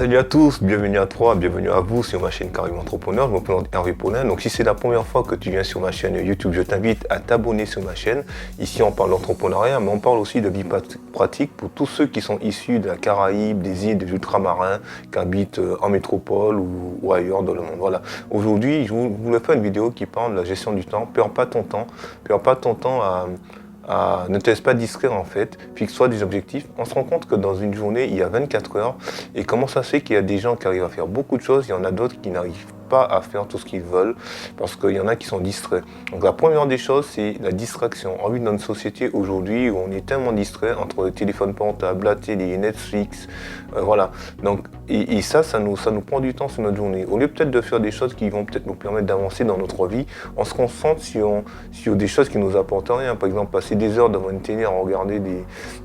Salut à tous, bienvenue à toi, bienvenue à vous sur ma chaîne Carrément Entrepreneur. Je me présente Hervé Paulin. Donc si c'est la première fois que tu viens sur ma chaîne YouTube, je t'invite à t'abonner sur ma chaîne. Ici on parle d'entrepreneuriat, mais on parle aussi de vie pratique pour tous ceux qui sont issus de la Caraïbe, des îles, des ultramarins, qui habitent en métropole ou ailleurs dans le monde. Voilà. Aujourd'hui, je voulais faire une vidéo qui parle de la gestion du temps. Perds pas ton temps, ne te laisse pas distraire en fait, fixe-toi des objectifs. On se rend compte que dans une journée, il y a 24 heures. Et comment ça se fait qu'il y a des gens qui arrivent à faire beaucoup de choses, il y en a d'autres qui n'arrivent pas à faire tout ce qu'ils veulent, parce qu'il y en a qui sont distraits. Donc la première des choses, c'est la distraction. On vit dans une société aujourd'hui où on est tellement distrait entre le téléphone portable, la télé, Netflix, voilà. Donc, et ça nous prend du temps sur notre journée. Au lieu peut-être de faire des choses qui vont peut-être nous permettre d'avancer dans notre vie, on se concentre sur des choses qui nous apportent rien. Par exemple, passer des heures devant une télé à regarder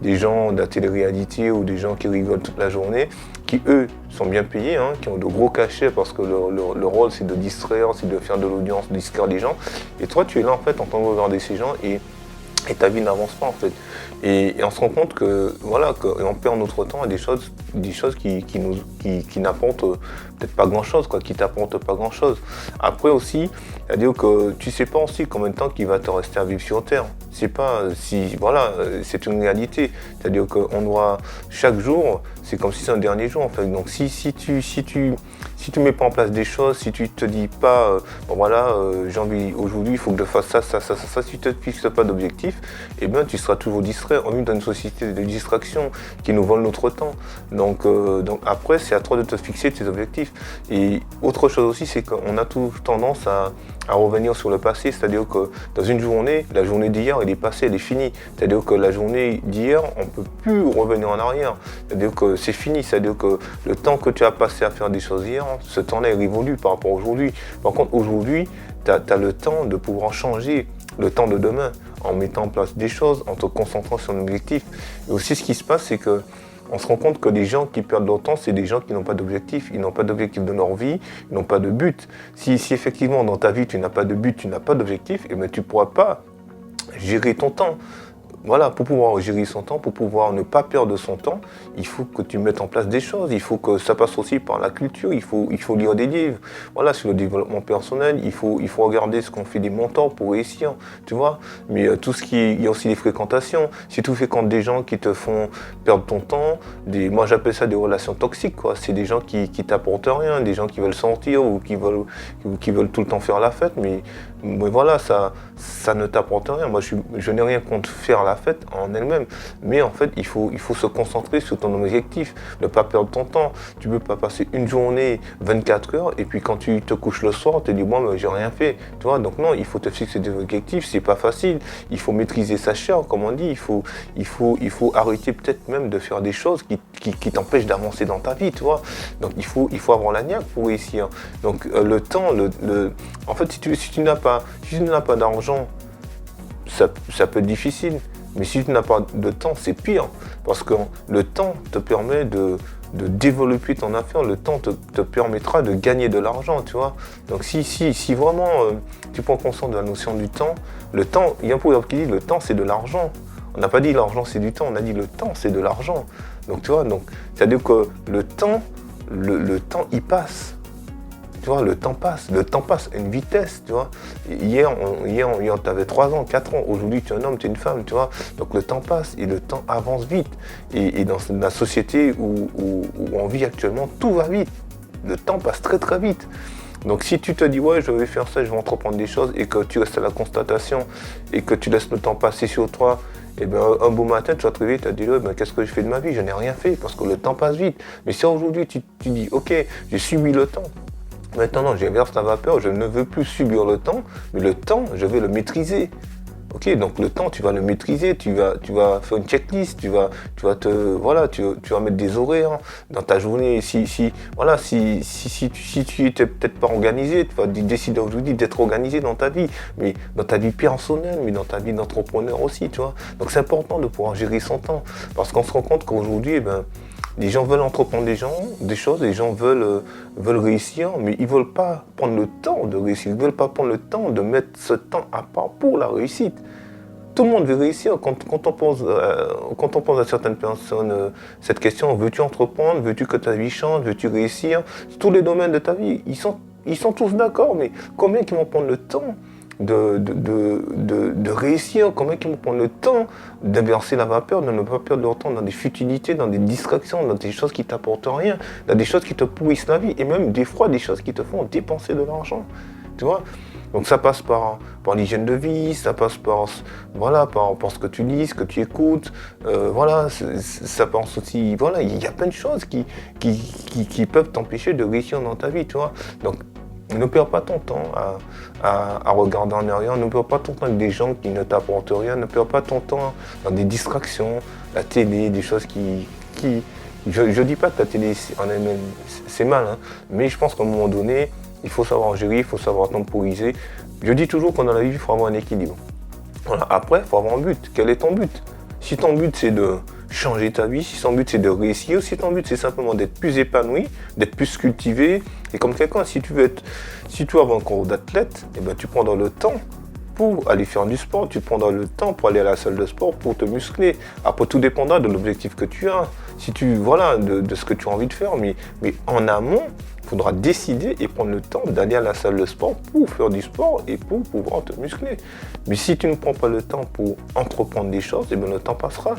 des gens de la télé-réalité ou des gens qui rigolent toute la journée, qui eux sont bien payés, hein, qui ont de gros cachets parce que leur rôle c'est de distraire, c'est de faire de l'audience, de distraire les gens. Et toi tu es là en fait en train de regarder ces gens et ta vie n'avance pas en fait. Et on se rend compte que voilà, qu'on perd notre temps à des choses qui n'apportent peut-être pas grand chose, quoi, qui t'apportent pas grand chose. Après aussi, c'est-à-dire que tu sais pas aussi combien de temps qu'il va te rester à vivre sur Terre. C'est pas si voilà, c'est une réalité. C'est-à-dire qu'on doit chaque jour, c'est comme si c'est un dernier jour en fait. Donc si tu mets pas en place des choses, si tu te dis pas bon voilà, j'ai envie aujourd'hui, il faut que je fasse ça, si tu te fixes pas d'objectif, eh bien tu seras toujours distrait. On vit dans une société de distraction qui nous vole notre temps. Donc après, c'est à toi de te fixer tes objectifs. Et autre chose aussi, c'est qu'on a tout tendance à revenir sur le passé, c'est-à-dire que dans une journée, la journée d'hier, elle est passée, elle est finie. C'est-à-dire que la journée d'hier, on ne peut plus revenir en arrière. C'est-à-dire que c'est fini, c'est-à-dire que le temps que tu as passé à faire des choses hier, ce temps-là est révolu par rapport à aujourd'hui. Par contre, aujourd'hui, tu as le temps de pouvoir changer le temps de demain en mettant en place des choses, en te concentrant sur un objectif. Et aussi, ce qui se passe, c'est que on se rend compte que les gens qui perdent leur temps, c'est des gens qui n'ont pas d'objectif. Ils n'ont pas d'objectif de leur vie, ils n'ont pas de but. Si effectivement dans ta vie tu n'as pas de but, tu n'as pas d'objectif, eh bien, tu ne pourras pas gérer ton temps. Voilà, pour pouvoir gérer son temps, pour pouvoir ne pas perdre son temps, il faut que tu mettes en place des choses. Il faut que ça passe aussi par la culture. Il faut lire des livres. Voilà, sur le développement personnel, il faut regarder ce qu'ont fait des mentors pour réussir, tu vois. Mais il y a aussi les fréquentations. Si tu fréquentes des gens qui te font perdre ton temps, moi j'appelle ça des relations toxiques, quoi. C'est des gens qui t'apportent rien, des gens qui veulent sortir ou qui veulent tout le temps faire la fête, mais voilà, ça ne t'apporte rien. Moi, je n'ai rien contre faire la fête en elle-même, mais en fait, il faut se concentrer sur ton objectif, ne pas perdre ton temps. Tu ne peux pas passer une journée, 24 heures, et puis quand tu te couches le soir, tu te dis, bon, j'ai rien fait. Tu vois, donc non, il faut te fixer des objectifs, c'est pas facile. Il faut maîtriser sa chair, comme on dit. Il faut arrêter peut-être même de faire des choses qui t'empêchent d'avancer dans ta vie, tu vois. Donc il faut avoir la niaque pour réussir. Donc le temps, en fait, si tu n'as pas d'argent, ça peut être difficile. Mais si tu n'as pas de temps, c'est pire. Parce que le temps te permet de développer ton affaire, le temps te permettra de gagner de l'argent, tu vois. Donc si vraiment tu prends conscience de la notion du temps, le temps, il y a un proverbe qui dit le temps c'est de l'argent. On n'a pas dit l'argent c'est du temps, on a dit le temps c'est de l'argent. Donc tu vois, c'est-à-dire que le temps il passe. Tu vois, le temps passe à une vitesse, tu vois. Hier tu avais 3 ans, 4 ans, aujourd'hui tu es un homme, tu es une femme, tu vois. Donc le temps passe et le temps avance vite. Et dans la société où on vit actuellement, tout va vite. Le temps passe très très vite. Donc si tu te dis, ouais, je vais faire ça, je vais entreprendre des choses, et que tu restes à la constatation, et que tu laisses le temps passer sur toi, et bien un beau matin, tu vas te réveiller, tu vas te dire, qu'est-ce que je fais de ma vie? Je n'ai rien fait, parce que le temps passe vite. Mais si aujourd'hui tu dis, ok, j'ai subi le temps, maintenant, j'inverse la vapeur, je ne veux plus subir le temps, mais le temps, je vais le maîtriser. Ok, donc le temps, tu vas le maîtriser, tu vas faire une checklist, tu vas mettre des horaires dans ta journée. Si tu étais peut-être pas organisé, tu vas décider aujourd'hui d'être organisé dans ta vie, mais dans ta vie personnelle, mais dans ta vie d'entrepreneur aussi, tu vois. Donc c'est important de pouvoir gérer son temps, parce qu'on se rend compte qu'aujourd'hui, les gens veulent entreprendre des choses, les gens veulent réussir, mais ils ne veulent pas prendre le temps de réussir, ils ne veulent pas prendre le temps de mettre ce temps à part pour la réussite. Tout le monde veut réussir. Quand on pose à certaines personnes cette question, veux-tu entreprendre, veux-tu que ta vie change, veux-tu réussir, tous les domaines de ta vie, ils sont tous d'accord, mais combien qui vont prendre le temps de réussir, combien qui vont prendre le temps d'inverser la vapeur, de ne pas perdre leur temps dans des futilités, dans des distractions, dans des choses qui t'apportent rien, dans des choses qui te pourrissent la vie, et même des fois des choses qui te font dépenser de l'argent. Tu vois? Donc ça passe par l'hygiène de vie, ça passe par ce que tu lis, ce que tu écoutes, ça passe aussi, voilà, il y a plein de choses qui peuvent t'empêcher de réussir dans ta vie, tu vois. Donc ne perds pas ton temps à regarder en arrière, ne perds pas ton temps avec des gens qui ne t'apportent rien, ne perds pas ton temps dans des distractions, la télé, des choses je dis pas que la télé en elle-même c'est mal, hein, mais je pense qu'à un moment donné, il faut savoir gérer, il faut savoir temporiser. Je dis toujours que dans la vie, il faut avoir un équilibre. Voilà. Après, il faut avoir un but. Quel est ton but? Si ton but, c'est de changer ta vie, si ton but, c'est de réussir, si ton but, c'est simplement d'être plus épanoui, d'être plus cultivé, et comme quelqu'un, si tu veux avoir un corps d'athlète, eh ben, tu prendras le temps pour aller faire du sport, tu prendras le temps pour aller à la salle de sport, pour te muscler. Après, tout dépendra de l'objectif que tu as, de ce que tu as envie de faire, mais en amont, il faudra décider et prendre le temps d'aller à la salle de sport pour faire du sport et pour pouvoir te muscler. Mais si tu ne prends pas le temps pour entreprendre des choses, eh bien le temps passera.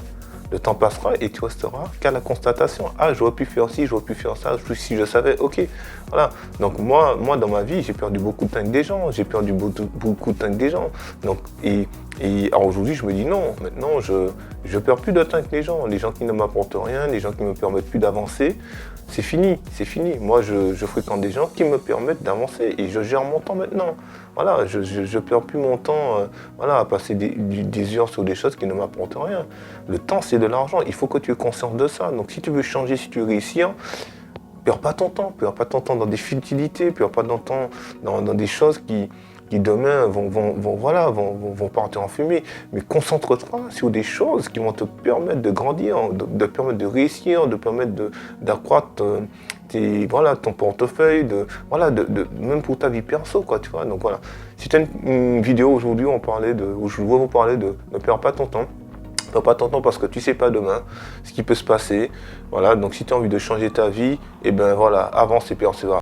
Le temps passera et tu resteras qu'à la constatation. Ah, j'aurais pu faire ci, j'aurais pu faire ça, si je savais, ok. Voilà. Donc moi dans ma vie, j'ai perdu beaucoup de temps avec des gens, j'ai perdu beaucoup de temps avec des gens. Donc, et alors aujourd'hui, je me dis non, maintenant, je perds plus de temps avec les gens qui ne m'apportent rien, les gens qui ne me permettent plus d'avancer. C'est fini, c'est fini. Moi, je fréquente des gens qui me permettent d'avancer et je gère mon temps maintenant. Voilà, je perds plus mon temps à passer des heures sur des choses qui ne m'apportent rien. Le temps, c'est de l'argent. Il faut que tu aies conscience de ça. Donc, si tu veux changer, si tu veux réussir, perds pas ton temps dans des futilités, perds pas ton temps dans des choses qui demain vont partir en fumée. Mais concentre-toi sur des choses qui vont te permettre de grandir, de permettre de réussir, de permettre d'accroître ton portefeuille, même pour ta vie perso, quoi, tu vois. Donc voilà. C'était une vidéo aujourd'hui où je voulais vous parler de ne perds pas ton temps. Ne perds pas ton temps parce que tu sais pas demain ce qui peut se passer. Voilà. Donc si tu as envie de changer ta vie, et ben voilà, avance et persévère.